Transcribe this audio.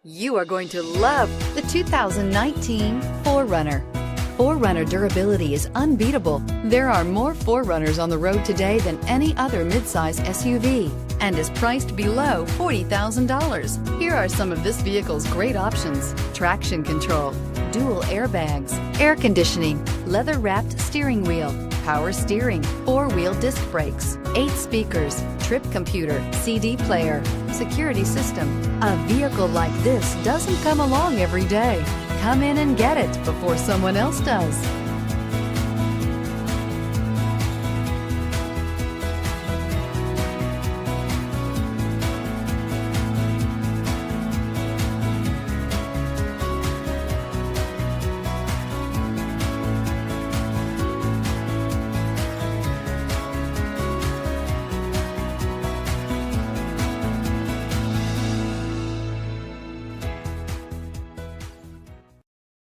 You are going to love the 2019 4Runner. 4Runner durability is unbeatable. There are more 4Runners on the road today than any other midsize SUV and is priced below $40,000. Here are some of this vehicle's great options: traction control, dual airbags, air conditioning, leather-wrapped steering wheel, power steering, 4-wheel disc brakes, 8 speakers, trip computer, CD player, security system. A vehicle like this doesn't come along every day. Come in and get it before someone else does.